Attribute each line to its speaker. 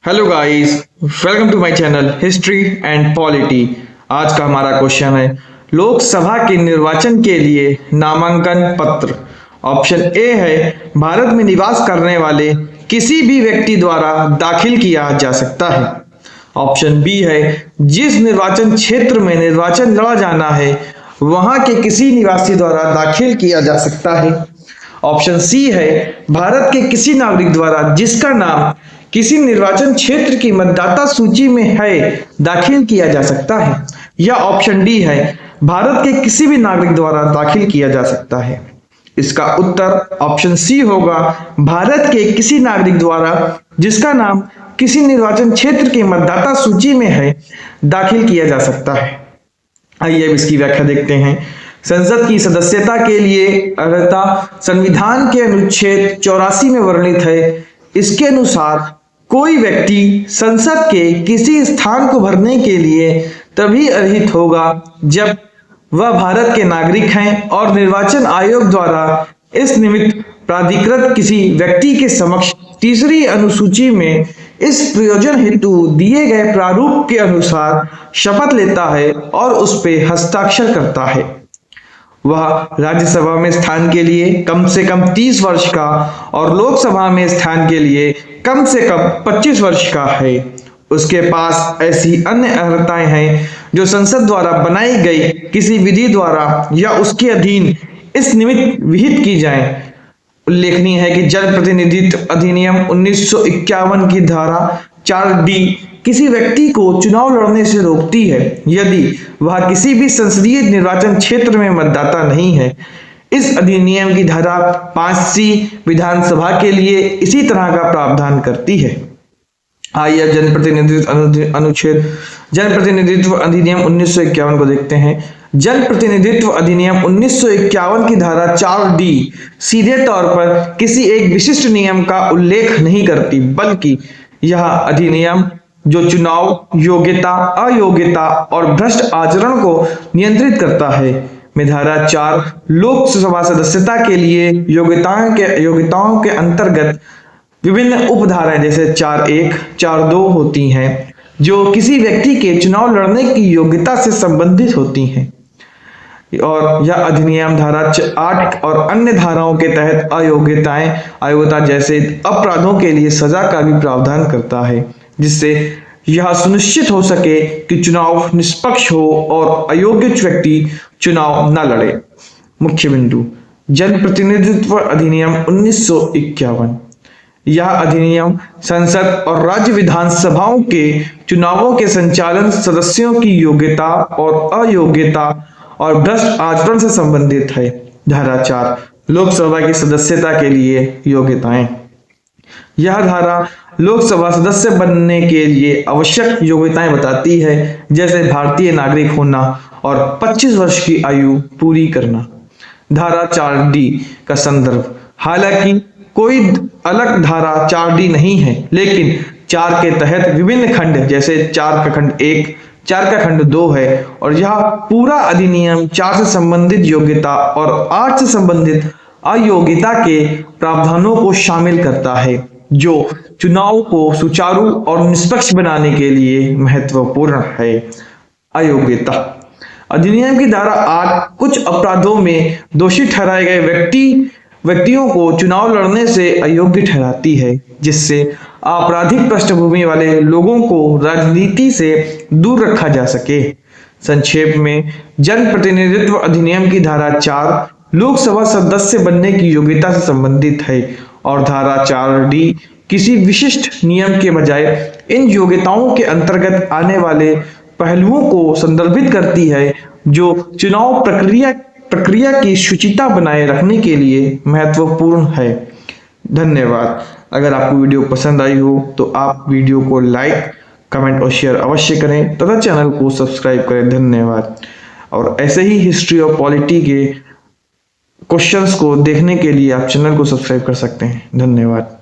Speaker 1: Hello guys, welcome to my channel history and polity. आज का हमारा क्वेश्चन है लोकसभा के निर्वाचन के लिए नामांकन पत्र। ऑप्शन ए है भारत में निवास करने वाले किसी भी व्यक्ति द्वारा दाखिल किया जा सकता है। ऑप्शन बी है जिस निर्वाचन क्षेत्र में निर्वाचन लड़ा जाना है वहां के किसी निवासी द्वारा दाखिल किया जा सकता है। ऑप्शन सी है भारत के किसी नागरिक द्वारा जिसका नाम किसी निर्वाचन क्षेत्र की मतदाता सूची में है दाखिल किया जा सकता है। या ऑप्शन डी है भारत के किसी भी नागरिक द्वारा दाखिल किया जा सकता है। इसका उत्तर ऑप्शन सी होगा, भारत के किसी नागरिक द्वारा जिसका नाम किसी निर्वाचन क्षेत्र की मतदाता सूची में है दाखिल किया जा सकता है। आइए अब इसकी व्याख्या देखते हैं। संसद की सदस्यता के लिए अर्हता संविधान के अनुच्छेद 84 में वर्णित है। इसके अनुसार कोई व्यक्ति संसद के किसी स्थान को भरने के लिए तभी अर्हित होगा जब वह भारत के नागरिक हैं और निर्वाचन आयोग द्वारा इस निमित्त प्राधिकृत किसी व्यक्ति के समक्ष तीसरी अनुसूची में इस प्रयोजन हेतु दिए गए प्रारूप के अनुसार शपथ लेता है और उस पर हस्ताक्षर करता है। वह राज्यसभा में स्थान के लिए कम से कम 30 वर्ष का और लोकसभा में स्थान के लिए कम से कम 25 वर्ष का है। उसके पास ऐसी अन्य अर्हताएं हैं जो संसद द्वारा बनाई गई किसी विधि द्वारा या उसके अधीन इस निमित्त विहित की जाएं। उल्लेखनीय है कि जन प्रतिनिधित्व अधिनियम 1951 की धारा 4D किसी व्यक्ति को चुनाव लड़ने से रोकती है यदि वह किसी भी संसदीय निर्वाचन क्षेत्र में मतदाता नहीं है। इस अधिनियम की धारा 5C विधानसभा के लिए इसी तरह का प्रावधान करती है। आइए अब जनप्रतिनिधित्व अधिनियम 1951 को देखते हैं। जन प्रतिनिधित्व अधिनियम 1951 की धारा 4D सीधे तौर पर किसी एक विशिष्ट नियम का उल्लेख नहीं करती, बल्कि यह अधिनियम जो चुनाव, योग्यता, अयोग्यता और भ्रष्ट आचरण को नियंत्रित करता है में धारा 4 लोकसभा सदस्यता के लिए योग्यताओं के अंतर्गत विभिन्न उपधाराएं जैसे 4(1), 4(2) होती हैं जो किसी व्यक्ति के चुनाव लड़ने की योग्यता से संबंधित होती हैं। और यह अधिनियम धारा 8 और अन्य धाराओं के तहत अयोग्यता जैसे अपराधों के लिए सजा का भी प्रावधान करता है, जिससे यह सुनिश्चित हो सके कि चुनाव निष्पक्ष हो और अयोग्य व्यक्ति चुनाव न लड़े। मुख्य बिंदु जनप्रतिनिधित्व अधिनियम 1951। यह अधिनियम संसद और राज्य विधानसभाओं के चुनावों के संचालन, सदस्यों की योग्यता और अयोग्यता और भ्रष्ट आचरण से संबंधित है। धारा 4 लोकसभा की सदस्यता के लिए योग्यताएं। यह धारा लोकसभा सदस्य बनने के लिए आवश्यक योग्यताएं बताती है, जैसे भारतीय नागरिक होना और 25 वर्ष की आयु पूरी करना। धारा 4D का संदर्भ। हालांकि कोई अलग धारा 4D नहीं है, लेकिन 4 के तहत विभिन्न खंड जैसे 4 का खंड 1, 4 का खंड 2 है और यह पूरा अधिनियम 4 से संबंधित योग्यता और 8 से संबंधित अयोग्यता के प्रावधानों को शामिल करता है जो चुनाव को सुचारू और निष्पक्ष बनाने के लिए महत्वपूर्ण है। अयोग्यता अधिनियम की धारा 8 कुछ अपराधों में दोषी ठहराए गए व्यक्तियों को चुनाव लड़ने से अयोग्य ठहराती है, जिससे आपराधिक पृष्ठभूमि वाले लोगों को राजनीति से दूर रखा जा सके। संक्षेप में जन प्रतिनिधित्व अधिनियम की धारा 4 लोकसभा सदस्य बनने की योग्यता से संबंधित है और धारा 4D किसी विशिष्ट नियम के बजाय इन योग्यताओं के अंतर्गत आने वाले पहलुओं को संदर्भित करती है जो चुनाव प्रक्रिया की शुचिता बनाए रखने के लिए महत्वपूर्ण है। धन्यवाद। अगर आपको वीडियो पसंद आई हो तो आप वीडियो को लाइक, कमेंट और शेयर अवश्य करें तथा चैनल को सब्सक्राइब करें। धन्यवाद। और ऐसे ही हिस्ट्री और पॉलिटी के क्वेश्चंस को देखने के लिए आप चैनल को सब्सक्राइब कर सकते हैं। धन्यवाद।